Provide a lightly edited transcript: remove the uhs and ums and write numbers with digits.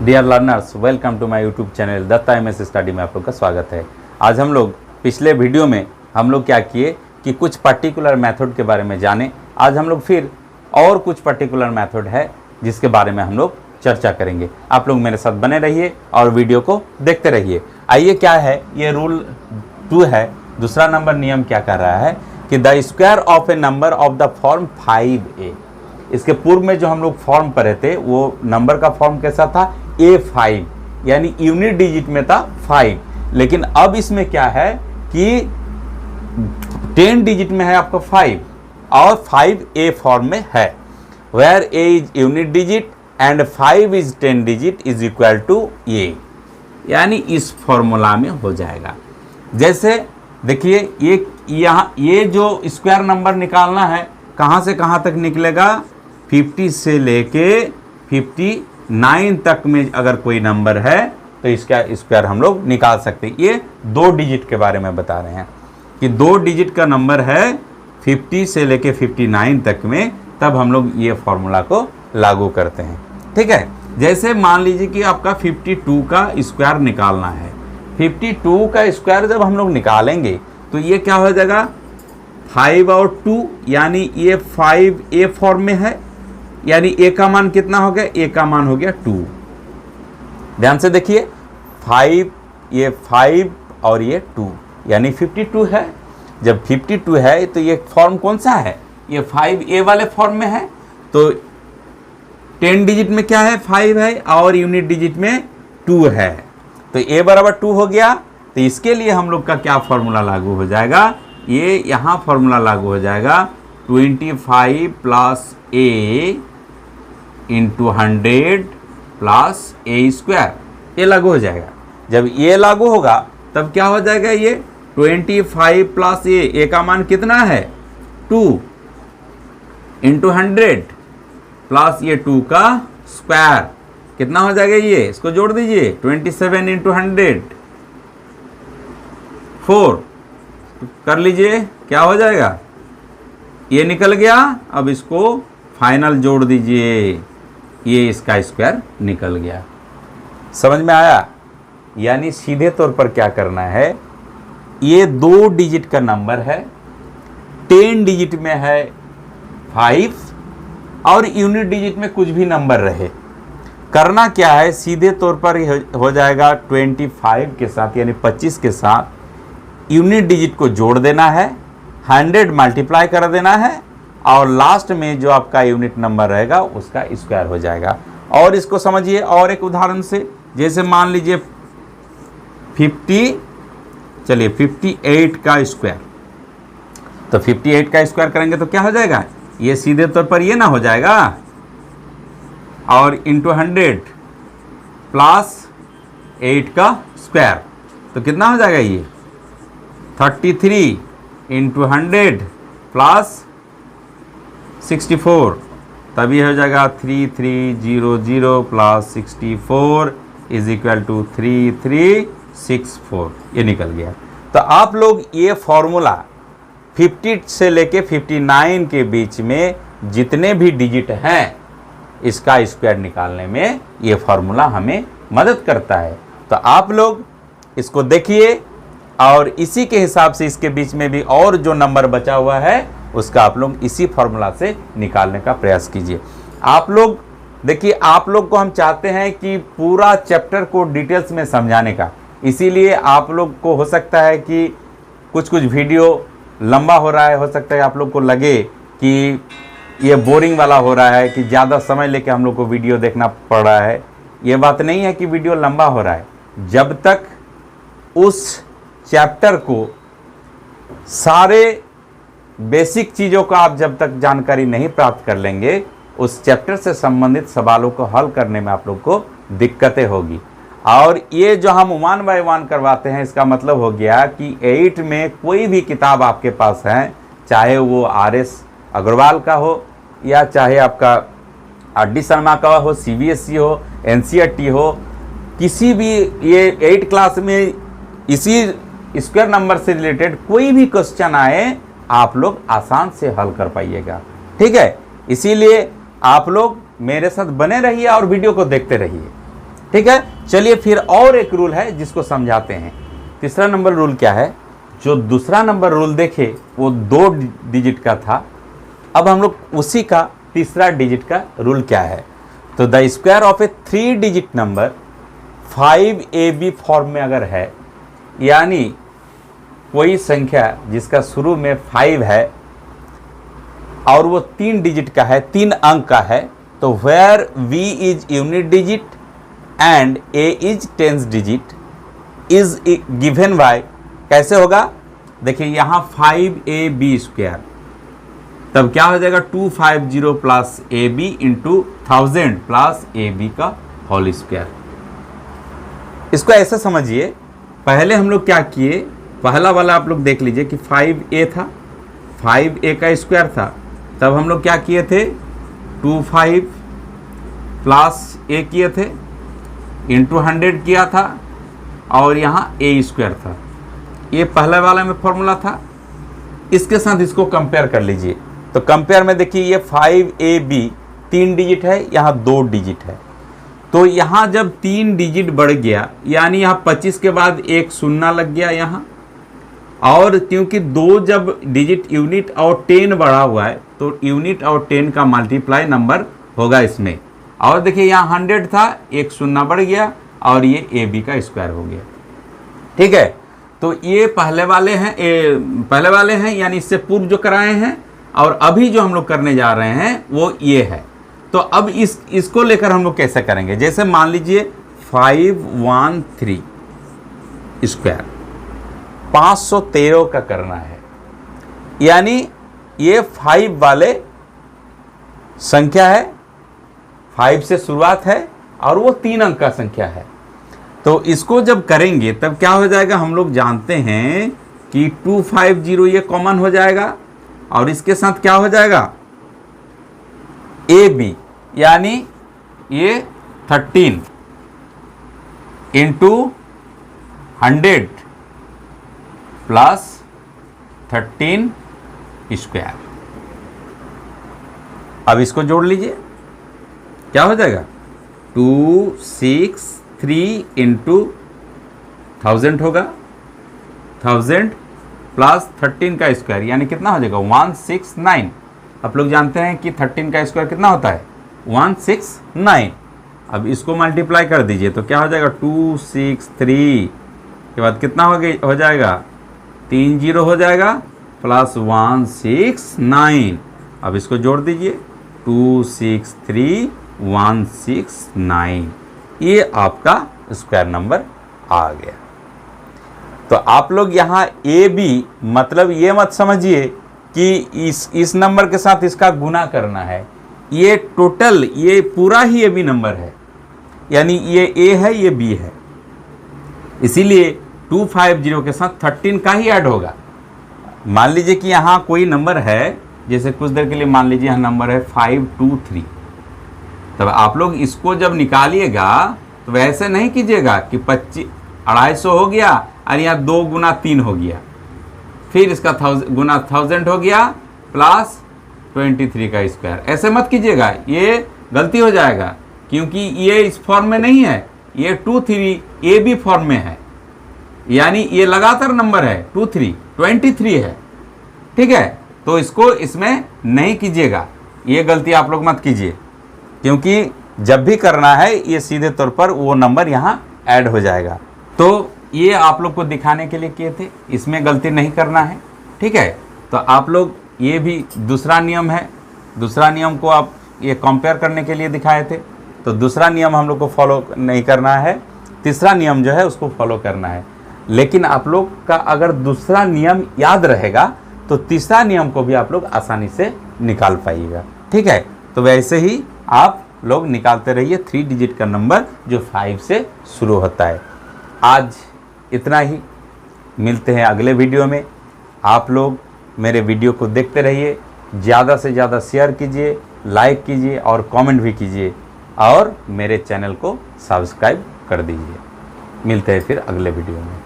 Dear learners, welcome to my YouTube channel Datta MS study में आप लोग का स्वागत है। आज हम लोग पिछले वीडियो में हम लोग क्या किए कि कुछ पर्टिकुलर मेथड के बारे में जाने। आज हम लोग फिर और कुछ पर्टिकुलर मेथड है जिसके बारे में हम लोग चर्चा करेंगे। आप लोग मेरे साथ बने रहिए और वीडियो को देखते रहिए। आइए, क्या है ये रूल 2 है। दूसरा नंबर नियम क्या कर रहा है कि the square of A number of the form 5a। इसके पूर्व में जो हम लोग फॉर्म पढ़े थे वो नंबर का फॉर्म कैसा था, A5, यानी यूनिट डिजिट में था 5। लेकिन अब इसमें क्या है कि 10 डिजिट में है आपका 5 और 5A फॉर्म में है, where A is unit digit and 5 is 10 digit is equal to A, यानी इस फॉर्मूला में हो जाएगा। जैसे देखिए ये जो स्क्वायर नंबर निकालना है कहाँ से कहाँ तक निकलेगा, 50 से लेके 59 तक में अगर कोई नंबर है तो इसका स्क्वायर हम लोग निकाल सकते हैं। ये 2 डिजिट के बारे में बता रहे हैं कि 2 डिजिट का नंबर है 50 से लेके 59 तक में, तब हम लोग ये फॉर्मूला को लागू करते हैं। ठीक है, जैसे मान लीजिए कि आपका 52 का स्क्वायर निकालना है। 52 का स्क्वायर जब हम लोग निकालेंगे तो ये क्या हो जाएगा, 5 और 2, यानी ये 5A फॉर्म में है, यानी A का मान कितना हो गया, A का मान हो गया 2। ध्यान से देखिए, 5 ये 5 और ये 2 यानी 52 है। जब 52 है तो ये फॉर्म कौन सा है, ये 5A वाले फॉर्म में है। तो 10 डिजिट में क्या है, 5 है और यूनिट डिजिट में 2 है, तो A बराबर 2 हो गया। तो इसके लिए हम लोग का क्या फॉर्मूला लागू हो जाएगा, ये यहाँ फॉर्मूला लागू हो जाएगा 25 plus A into 100 plus A square, ये लागू हो जाएगा। जब ये लागू होगा तब क्या हो जाएगा, ये 25 प्लस A का मान कितना है 2 इंटू 100 प्लस ये 2 का स्क्वायर कितना हो जाएगा, ये इसको जोड़ दीजिए 27 इंटू 100 4 कर लीजिए, क्या हो जाएगा, ये निकल गया। अब इसको फाइनल जोड़ दीजिए, ये इसका स्क्वायर निकल गया। समझ में आया? यानी सीधे तौर पर क्या करना है, ये 2 डिजिट का नंबर है, 10 डिजिट में है 5 और यूनिट डिजिट में कुछ भी नंबर रहे। करना क्या है, सीधे तौर पर हो जाएगा 25 के साथ यानी 25 के साथ यूनिट डिजिट को जोड़ देना है, 100 मल्टीप्लाई कर देना है और लास्ट में जो आपका यूनिट नंबर रहेगा उसका स्क्वायर हो जाएगा। और इसको समझिए और एक उदाहरण से, जैसे मान लीजिए 58 का स्क्वायर, तो 58 का स्क्वायर करेंगे तो क्या हो जाएगा, ये सीधे तौर पर ये ना हो जाएगा और इंटू 100 प्लस 8 का स्क्वायर, तो कितना हो जाएगा, ये 33 इंटू 100 प्लस 64, तभी हो जाएगा 3300 प्लस 64 इज इक्वल टू 3364, ये निकल गया। तो आप लोग ये फॉर्मूला 50 से लेके 59 के बीच में जितने भी डिजिट हैं इसका स्क्वायर निकालने में ये फॉर्मूला हमें मदद करता है। तो आप लोग इसको देखिए और इसी के हिसाब से इसके बीच में भी और जो नंबर बचा हुआ है उसका आप लोग इसी फॉर्मूला से निकालने का प्रयास कीजिए। आप लोग देखिए, आप लोग को हम चाहते हैं कि पूरा चैप्टर को डिटेल्स में समझाने का, इसीलिए आप लोग को हो सकता है कि कुछ वीडियो लंबा हो रहा है, हो सकता है आप लोग को लगे कि ये बोरिंग वाला हो रहा है, कि ज़्यादा समय लेके हम लोग को वीडियो देखना पड़ रहा है। ये बात नहीं है कि वीडियो लंबा हो रहा है, जब तक उस चैप्टर को सारे बेसिक चीज़ों का आप जब तक जानकारी नहीं प्राप्त कर लेंगे, उस चैप्टर से संबंधित सवालों को हल करने में आप लोग को दिक्कतें होगी। और ये जो हम 1 बाय 1 करवाते हैं, इसका मतलब हो गया कि 8 में कोई भी किताब आपके पास है, चाहे वो RS अग्रवाल का हो या चाहे आपका RD शर्मा का हो, CBSE हो, NCERT हो, किसी भी ये 8 क्लास में इसी स्क्वायर नंबर से रिलेटेड कोई भी क्वेश्चन आए आप लोग आसान से हल कर पाइएगा। ठीक है, इसीलिए आप लोग मेरे साथ बने रहिए और वीडियो को देखते रहिए। ठीक है, चलिए फिर और एक रूल है जिसको समझाते हैं। तीसरा नंबर रूल क्या है? जो दूसरा नंबर रूल देखे वो 2 डिजिट का था, अब हम लोग उसी का तीसरा डिजिट का रूल क्या है? तो the square of A 3 digit number 5AB form में अगर है, यानी कोई संख्या जिसका शुरू में 5 है और वो 3 डिजिट का है, 3 अंक का है, तो where V is unit digit and A is 10th digit is given by, कैसे होगा? देखिए यहाँ 5AB स्क्वायर, तब क्या हो जाएगा 250 plus AB into 1000 plus AB का होल स्क्वायर। इसको ऐसे समझिए, पहले हम लोग क्या किए, पहला वाला आप लोग देख लीजिए कि 5A था, 5A का स्क्वायर था, तब हम लोग क्या किए थे 25 प्लस A किए थे इंटू 100 किया था और यहाँ A स्क्वायर था। ये पहले वाला में फॉर्मूला था, इसके साथ इसको कंपेयर कर लीजिए। तो कंपेयर में देखिए ये 5AB 3 डिजिट है, यहाँ 2 डिजिट है, तो यहाँ जब 3 डिजिट बढ़ गया यानी यहाँ 25 के बाद एक शून्य लग गया यहाँ, और क्योंकि 2 जब डिजिट यूनिट और 10 बढ़ा हुआ है तो यूनिट और 10 का मल्टीप्लाई नंबर होगा इसमें। और देखिए यहाँ 100 था, एक शून्य बढ़ गया और ये AB का स्क्वायर हो गया। ठीक है, तो ये पहले वाले हैं यानी इससे पूर्व जो कराए हैं, और अभी जो हम लोग करने जा रहे हैं वो ये है। तो अब इसको लेकर हम लोग कैसे करेंगे? जैसे मान लीजिए 513 स्क्वायर 513 का करना है, यानी ये 5 वाले संख्या है, 5 से शुरुआत है और वो 3 अंक का संख्या है। तो इसको जब करेंगे तब क्या हो जाएगा? हम लोग जानते हैं कि 250 ये कॉमन हो जाएगा और इसके साथ क्या हो जाएगा AB, यानी ये 13 इंटू 100 प्लस 13 स्क्वायर। अब इसको जोड़ लीजिए, क्या हो जाएगा 263 इंटू 1000 होगा, 1000 प्लस 13 का स्क्वायर, यानी कितना हो जाएगा 169। आप लोग जानते हैं कि 13 का स्क्वायर कितना होता है 169। अब इसको मल्टीप्लाई कर दीजिए तो क्या हो जाएगा 263 के बाद कितना हो जाएगा 30 हो जाएगा प्लस 169। अब इसको जोड़ दीजिए 263 169, ये आपका स्क्वायर नंबर आ गया। तो आप लोग यहाँ AB मतलब ये मत समझिए कि इस नंबर के साथ इसका गुना करना है, ये टोटल ये पूरा ही AB नंबर है, यानी ये A है ये B है, इसीलिए 250 के साथ 13 का ही ऐड होगा। मान लीजिए कि यहाँ कोई नंबर है, जैसे कुछ देर के लिए मान लीजिए यहाँ नंबर है 523, तब आप लोग इसको जब निकालिएगा तो वैसे नहीं कीजिएगा कि 250 हो गया और यहाँ 2 गुना 3 हो गया, फिर इसका गुना 1000 हो गया प्लस 23 का स्क्वायर, ऐसे मत कीजिएगा, ये गलती हो जाएगा क्योंकि ये इस फॉर्म में नहीं है, ये 23 AB फॉर्म में है, यानी ये लगातार नंबर है 23 है। ठीक है, तो इसको इसमें नहीं कीजिएगा, ये गलती आप लोग मत कीजिए, क्योंकि जब भी करना है ये सीधे तौर पर वो नंबर यहाँ ऐड हो जाएगा। तो ये आप लोग को दिखाने के लिए किए थे, इसमें गलती नहीं करना है। ठीक है, तो आप लोग ये भी दूसरा नियम है, दूसरा नियम को आप ये कंपेयर करने के लिए दिखाए थे, तो दूसरा नियम हम लोग को फॉलो नहीं करना है, तीसरा नियम जो है उसको फॉलो करना है। लेकिन आप लोग का अगर दूसरा नियम याद रहेगा तो तीसरा नियम को भी आप लोग आसानी से निकाल पाइएगा। ठीक है, तो वैसे ही आप लोग निकालते रहिए 3 डिजिट का नंबर जो 5 से शुरू होता है। आज इतना ही, मिलते हैं अगले वीडियो में। आप लोग मेरे वीडियो को देखते रहिए, ज़्यादा से ज़्यादा शेयर कीजिए, लाइक कीजिए और कमेंट भी कीजिए, और मेरे चैनल को सब्सक्राइब कर दीजिए। मिलते हैं फिर अगले वीडियो में।